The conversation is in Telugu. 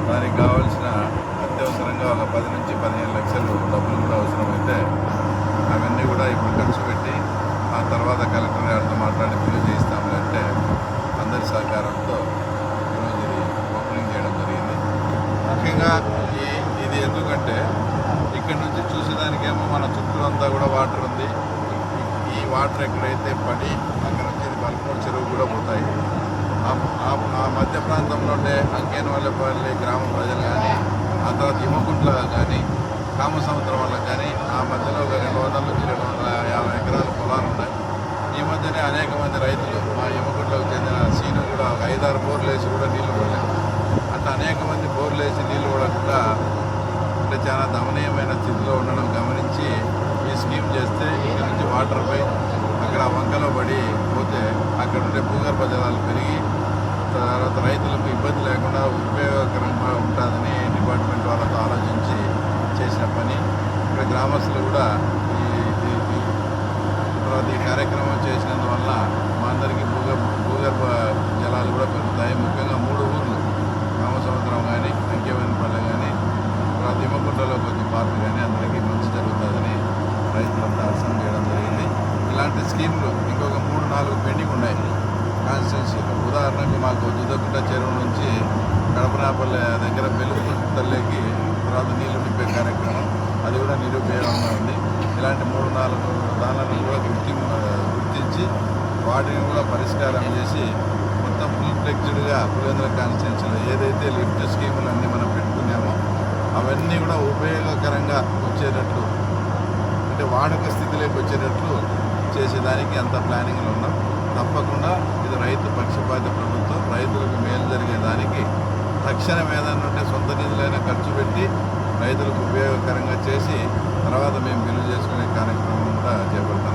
దానికి కావాల్సిన అత్యవసరంగా ఒక 10 నుంచి 15 లక్షలు డబ్బులు కూడా అవసరమైతే అవన్నీ కూడా ఇప్పుడు ఖర్చు పెట్టి ఆ తర్వాత కలెక్టర్ గారితో మాట్లాడి బిల్లు చేయిస్తాము అంటే అందరి సహకారంతో ఈరోజు ఇది ఓపెనింగ్ చేయడం జరిగింది. ముఖ్యంగా ఇది ఎందుకంటే ఇక్కడ నుంచి చూసేదానికేమో మన చుట్టూ అంతా కూడా వాటర్ ఉంది. ఈ వాటర్ ఎక్కడైతే పడి అక్కడ నుంచి ఇది బల్కోడ్ చెరువు కూడా పోతాయి. ఆ మధ్య ప్రాంతంలో ఉండే అంకేనవల్లిపల్లి గ్రామ ప్రజలు కానీ, ఆ తర్వాత హిమకుంట్ల కానీ, కామసముద్రం వల్ల కానీ ఆ మధ్యలో ఒక 200 నుంచి 250 ఎకరాల పొలాలు ఉన్నాయి. ఈ మధ్యనే అనేక మంది రైతులు మా హిమకుంట్లకు చెందిన సీను కూడా 5-6 బోర్లు వేసి కూడా నీళ్లు పడలేదు. అట్లా అనేక మంది బోర్లు వేసి నీళ్లు పడకుండా అంటే చాలా దమనీయమైన స్థితిలో ఉండడం గమనించి ఈ స్కీమ్ చేస్తే ఇక్కడ నుంచి వాటర్ పై అక్కడ వంకలో పడి పోతే అక్కడ ఉండే భూగర్భ జలాలు పెరిగి తర్వాత రైతులకు ఇబ్బంది లేకుండా ఉపయోగకరంగా ఉంటుందని డిపార్ట్మెంట్ వాళ్ళతో ఆలోచించి చేసిన పని. ఇక్కడ గ్రామస్తులు కూడా ఈ కార్యక్రమం చేసినందువల్ల మా అందరికీ భూగర్భ జలాలు కూడా పెరుగుతాయి. ముఖ్యంగా 3 ఊర్లు కామసముద్రం కానీ, అంకేవన్పల్లె కానీ, తర్వాత హిమకుంటలో కొద్ది పార్కు కానీ అందరికీ మంచి జరుగుతుందని రైతులంతా అర్థం చేయడం జరిగింది. ఇలాంటి స్కీములు ఇంకొక 3-4 పెండింగ్ ఉన్నాయి కాన్స్టిట్యున్సీలో. ఉదాహరణకు మాకు దుద్దకుంట చెరువు నుంచి కడపనాపల్లె దగ్గర వెలుగు తల్లికి తర్వాత నీళ్లు నింపే కార్యక్రమం అది కూడా నిరుపయోగంగా ఉంది. ఇలాంటి 3-4 దానాలను కూడా గుర్తించి వాటిని కూడా పరిష్కారం చేసి మొత్తం ఫుల్ ఫ్లెక్స్డ్గా పులివెందుల కాన్స్టిట్యున్సీలో ఏదైతే లిఫ్ట్ స్కీములు అన్నీ మనం పెట్టుకున్నామో అవన్నీ కూడా ఉపయోగకరంగా వచ్చేటట్లు అంటే వాడక స్థితిలోకి వచ్చేటట్లు చేసేదానికి అంత ప్లానింగ్లో ఉన్నాం. తప్పకుండా ఇది రైతు పక్షపాత ప్రభుత్వం. రైతులకు మేలు జరిగేదానికి తక్షణం ఏదైనా ఉంటే సొంత నిధులైనా ఖర్చు పెట్టి రైతులకు ఉపయోగకరంగా చేసి తర్వాత మేము బిల్లు చేసుకునే కార్యక్రమం కూడా చేపడతాం.